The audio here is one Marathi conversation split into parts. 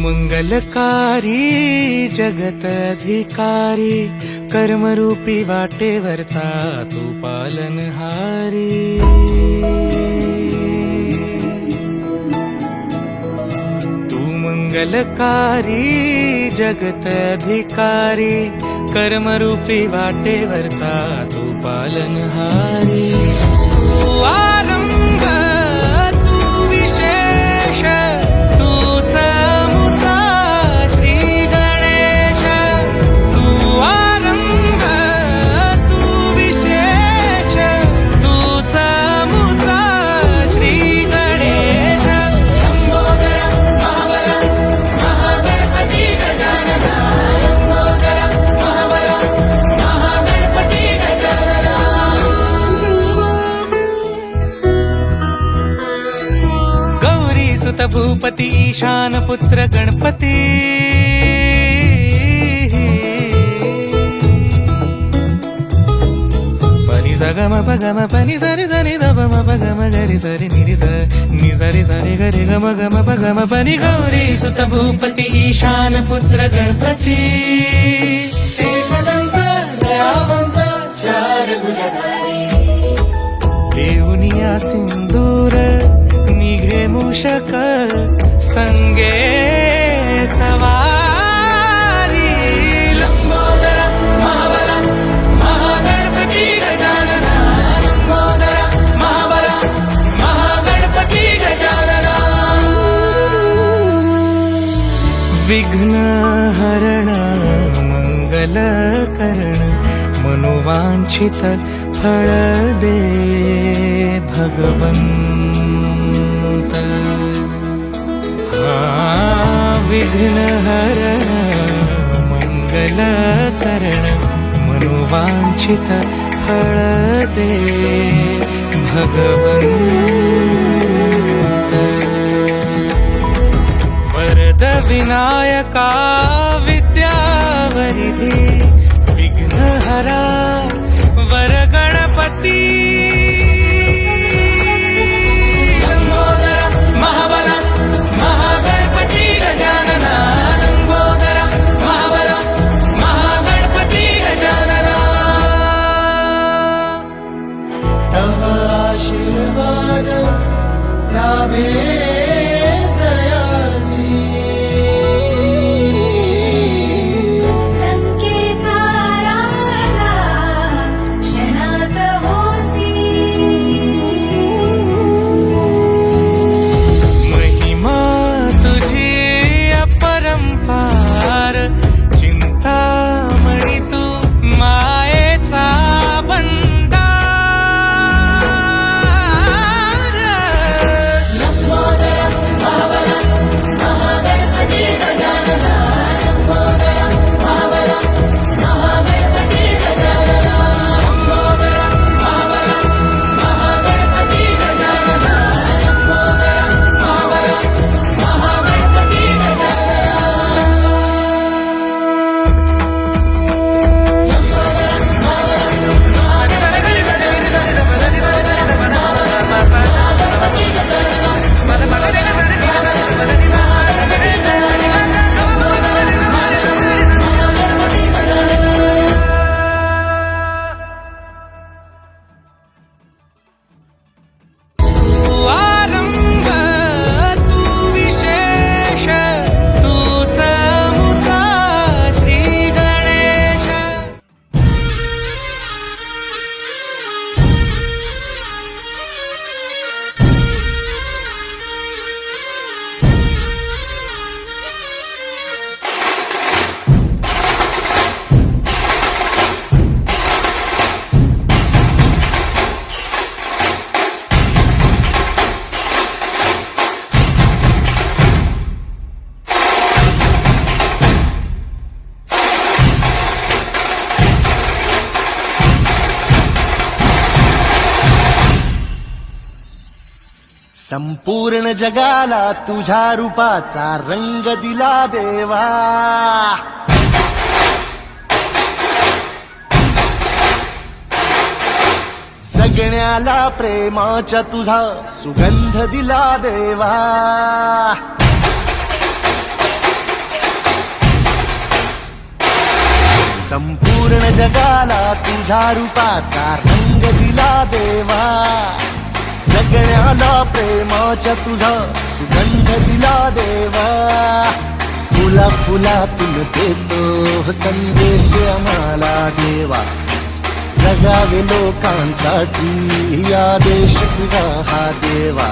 मंगलकारी जगत अधिकारी कर्मरूपी वाटेवरचा तू पालनहारी। तू मंगलकारी जगत अधिकारी कर्मरूपी वाटेवरचा तू पालनहारी। तू आरंभ तू विशेष तूच मुचा श्री गणेश। तू आरंभ तू विशेष तूच मुचा श्री गणेश। सुत भूपती ईशान पुत्र गणपती। पनि सगम पगम पनि सरि सरि द म पगम गरि सरि नि सरि सरि गरि गम गम पगम पनि गौरी सुत भूपती ईशान पुत्र गणपती। एकदंत दयावंत चार भुजधारी देऊनिया सिंदूर निघे मूषक संगे सवारी। लंबोदर महाबल महागणपती गजानना। लंबोदर महाबल महागणपती गजानना। विघ्न हरण मंगल करण मनोवांछित फळ दे भगवंत। विघ्न हरण मंगल करण मनोवांछित फळ दे भगवंत। वरद विनायका विद्यावरिधी विघ्नहरा वर गणपती। संपूर्ण जगाला तुझ्या रूपाचा रंग दिला देवा। जगण्याला प्रेमाचा तुझा सुगंध दिला देवा। संपूर्ण जगाला तुझ्या रूपाचा रंग दिला देवा जगण्याला प्रेमाच्या तुझा सुगंध दिला देवा फुला फुलातून देतो संदेश आम्हाला देवा जगावे लोकांसाठी या देश तुझा हा देवा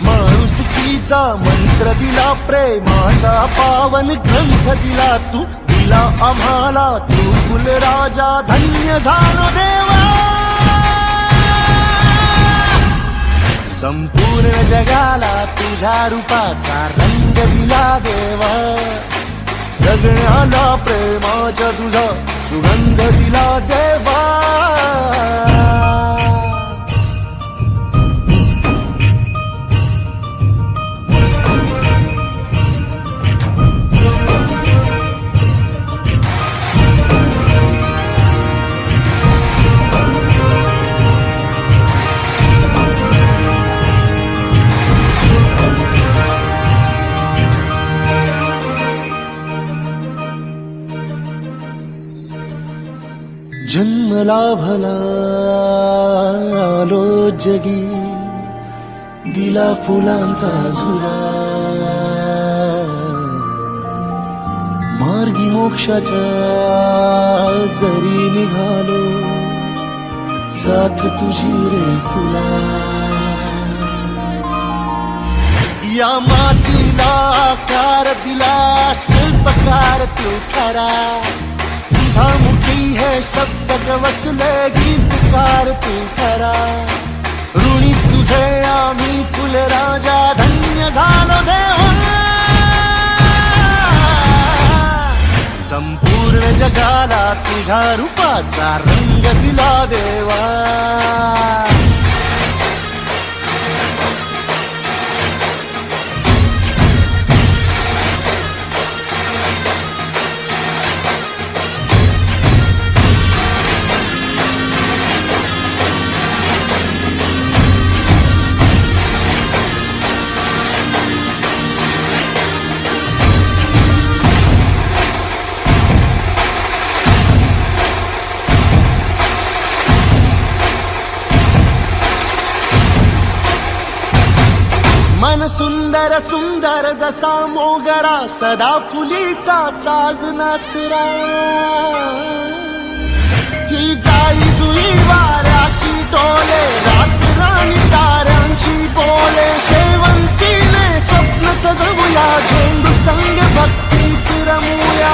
माणुसकीचा मंत्र दिला प्रेमाचा पावन ग्रंथ दिला तू दिला आम्हाला तू कुलराजा धन्य झालो देवा संपूर्ण जगाला तुझ्या रूपाचा रंग दिला देवा जगण्याला प्रेमाच्या तुझा सुगंध दिला देवा जन्मला भला आलो जगी दिला फुलांचा झुला मार्गी मोक्षाच्या जरी निघालो साथ तुझी रे फुला या मातीला आकार दिला शिल्पकार तू खरा मुखी है शब्द वसले गीतकार तू खरा ऋणी तुझे आम्ही फुल राजा धन्य झालो देवा संपूर्ण जगाला तुझ्या रूपाचा रंग दिला देवा मन सुंदर सुंदर जसा मोगरा सदा फुलीचा साज नाचरा ही जाई जुई वाऱ्याची डोले रात राणी ताऱ्यांची बोले शेवंतीने स्वप्न सजवूया झेंडू संग भक्तीत रमूया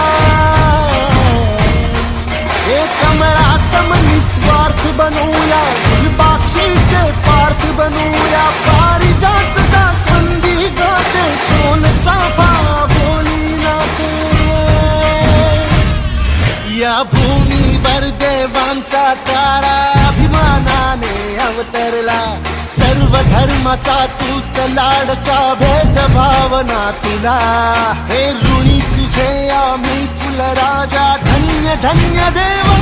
हे कमळा सम निस्वार्थ बनूया फुलपाक्षीचे पार्थ बनूया पारिजातचा संधी गाते सोन चाफा बोली नाचे या भूमीवर देवांचा तारा अभिमानाने अवतरला सर्व धर्माचा तूच लाडका भेदभावना तुला हे ऋणी तुझे आम्ही फुल राजा धन्य धन्य देवा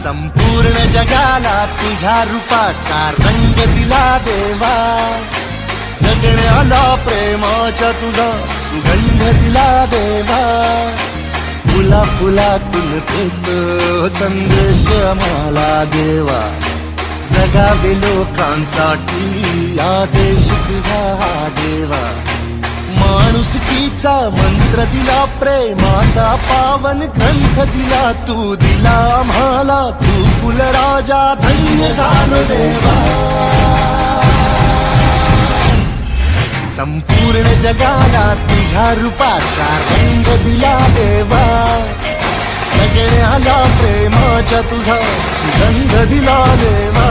संपूर्ण जगाला तुझ्या रूपाचा रंग दिला देवा जगण्याला प्रेमाच्या तुझा सुगंध दिला देवा फुला फुलातून देतो संदेश आम्हाला देवा जगावे लोकांसाठी या देश तुझा हा देवा माणुसकीचा मंत्र दिला प्रेमाचा पावन ग्रंथ दिला तू दिला आम्हाला तू कुलराजा धन्य झालो देवा संपूर्ण जगाला तुझ्या रूपाचा रंग दिला देवा सगळ्याला प्रेमाच्या तुझा सुगंध दिला देवा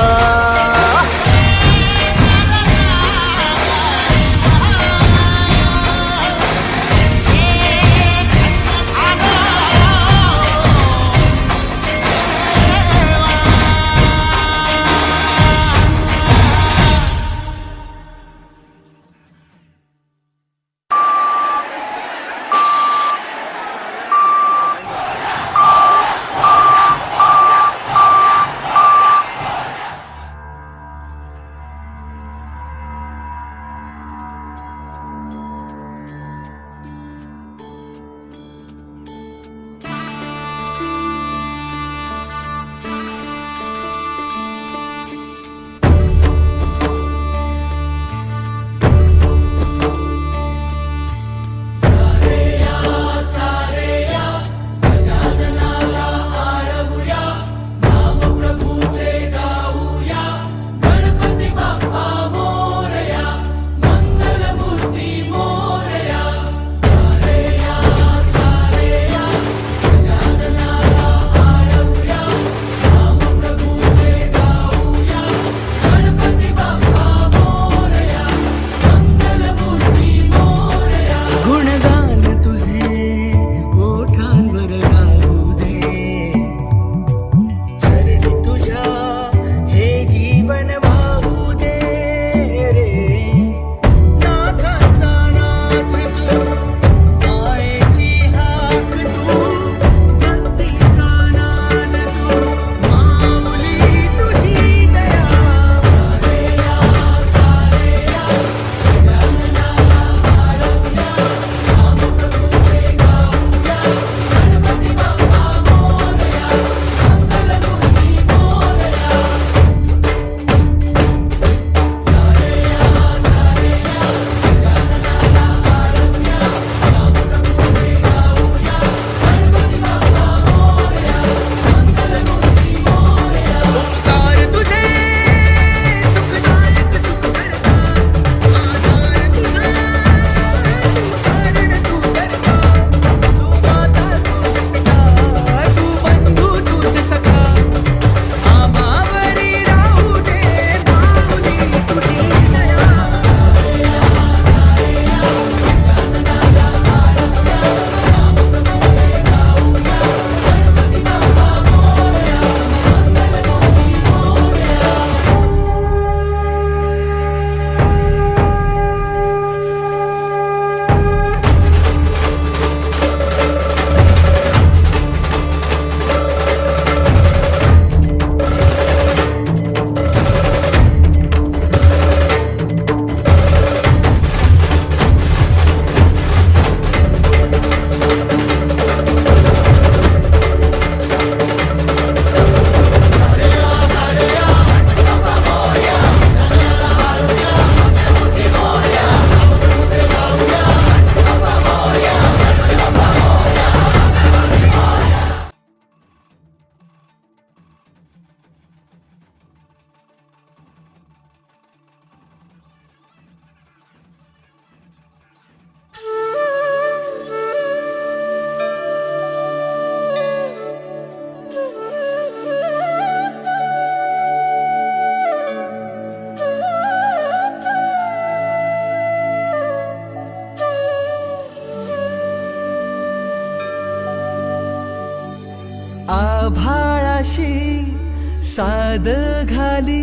साद घाली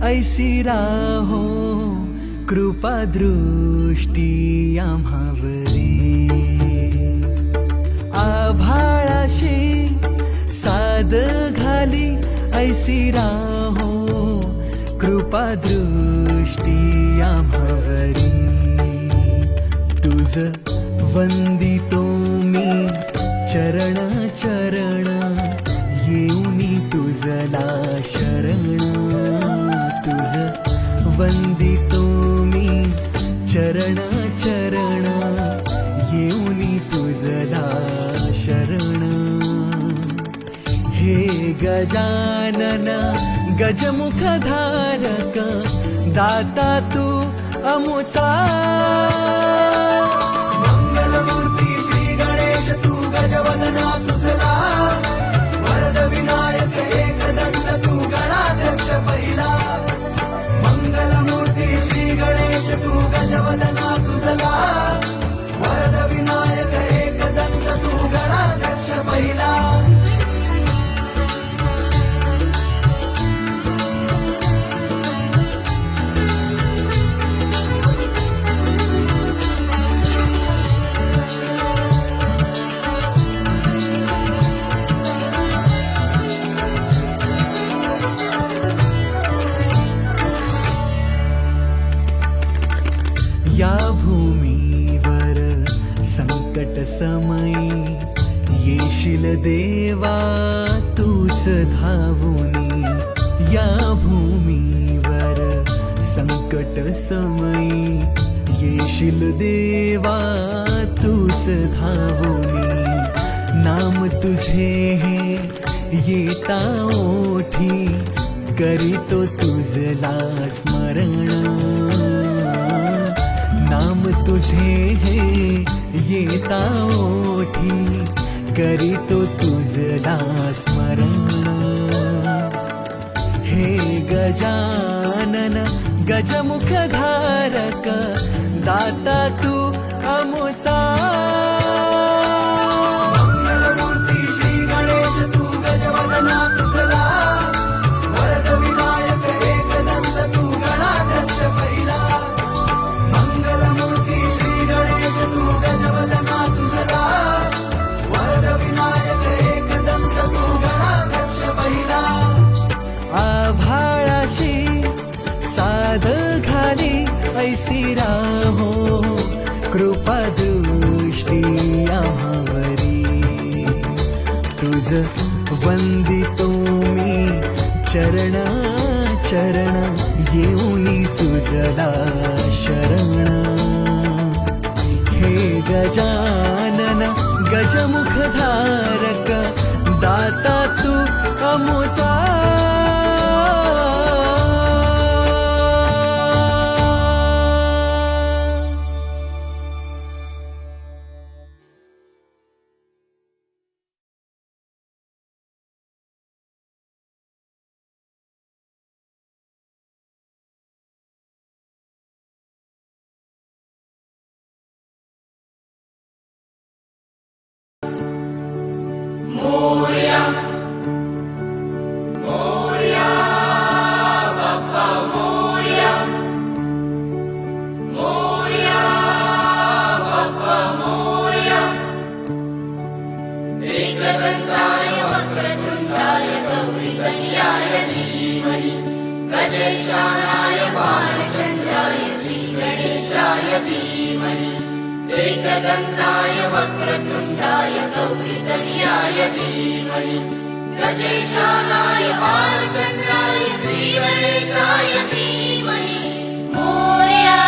ऐसी राहो कृपा दृष्टी आम्हावरी आभाळाशी साद घाली ऐसी राहो कृपा दृष्टी आम्हावरी तुझ वंदितो मी चरण चरण येऊनी तुझला शरण तुझ वंदितो मी चरण चरण येऊनी तुझला शरण हे गजानन गजमुख धारक दाता तू अमुचा मंगलमूर्ती श्री गणेश तू गजवदना तुझला वरद विनायक एकदंत तू गणाध्यक्ष पहिला मंगलमूर्ती श्री गणेश तू गजवदना तुझला वरद विनायक एकदंत तू गणाध्यक्ष पहिला या भूमीवर संकट समयी येशील देवा तूच धावूनी या भूमीवर संकट समयी येशील देवा तूच धावूनी नाम तुझे हे येता ओठी करीतो तुझला स्मरण नाम तुझे हे येता ओठी करीतो तुझला स्मरण हे गजानन गजमुख धारक दाता तू अमुचा मंगलमूर्ती श्री गणेश तू गजवदना तुझला वरद विनायक एकदंत तू गणाध्यक्ष पहिला मंगलमूर्ती श्री गणेश तू गजवदना तुझला वरद विनायक एकदंत तू गणाध्यक्ष पहिला आभाळाशी साद घाली ऐसी राहो कृपा दृष्टी आम्हावरी तुझ वंदितो मी चरण चरण येऊनी तुझला शरण हे गजानन गजमुख धारक दाता तू अमुचा गजेशानाय बालचन्द्राय श्रीगणेशाय धीमहि एकदन्ताय वक्रतुण्डाय गौरीतनयाय धीमहि गजेशानाय बालचन्द्राय श्रीगणेशाय धीमहि मोरया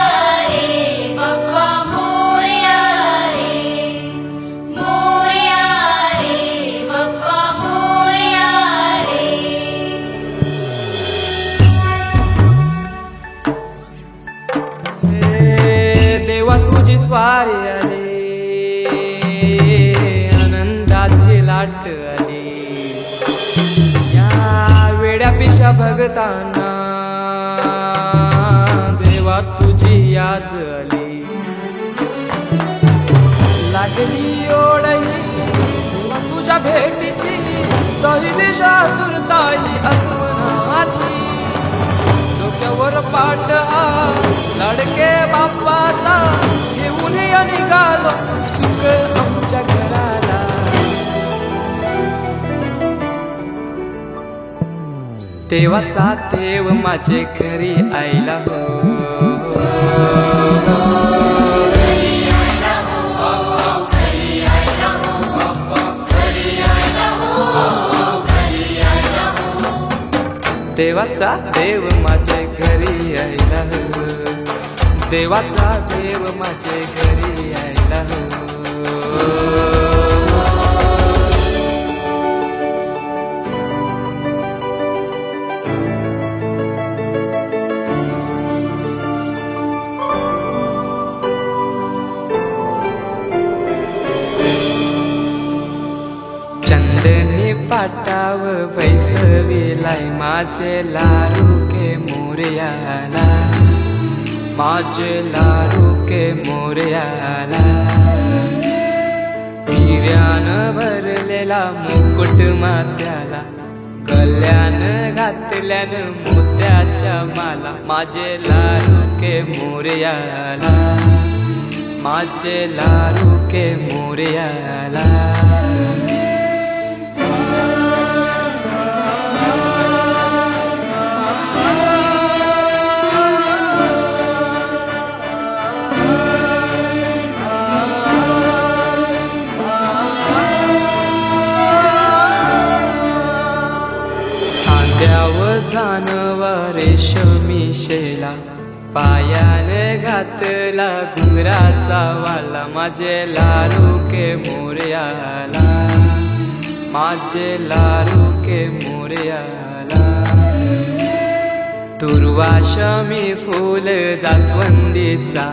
रे बप्पा मोरया रे मोरया रे बप्पा मोरया रे देवा तुझी स्वारी आली आनंदाची लाट आली या वेड्या पिशा भगतांना देवा तुझी याद आली लागली ओढही देवा तुझ्या भेटीची तरी दिशा तुरताई आत्मना माझी डोक्यावर पाट हा लाडके बाप्पाचा घेऊन या निघालो सुख आमच्या घराला देवाचा देव माझे घरी आईला हो देवाचा देव माझे घरी यायला हो देवाचा देव माझे घरी यायला हो चंदनी पाटाव बैसविलाय माझे लाडूके मोरयाला माझे लाडूके मोरयाला हिऱ्यानं भरलेला मुकुट मात्याला गल्यान घातल्यानं मोत्याच्या माला माझे लाडूके मोरयाला माझे लाडूके मोरयाला जानवा रेशमी शेला पायाने घातला घुंगराचा वाला माझे लाडूके मोरयाला माझे लाडूके मोरयाला दुर्वाशमी फूल जास्वंदीचा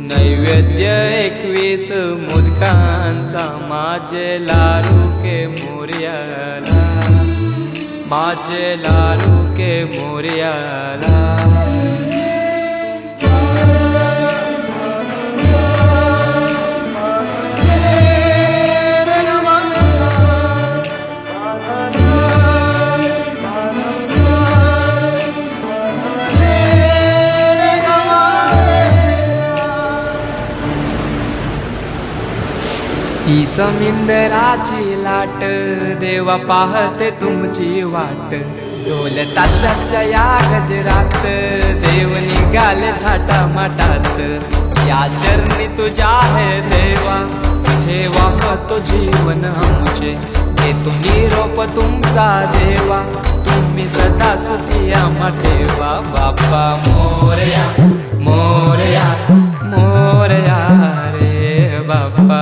नैवेद्य 21 मोदकांचा माझे लाडूके मोरयाला माझे लाडूके मोरयाला ही समिंदराची लाट देवा पाहते तुमची वाट ढोल ताशाच्या या गजरात देव निघाले थाटा माटात या चरणी तुझ्या आहे देवा ठेवा तो जीवन आमचे हे तुम्ही रोप तुमचा देवा तुम्ही सदा सुखी आम्हा ठेवा बाप्पा मोरया मोरया मोरया रे बाप्पा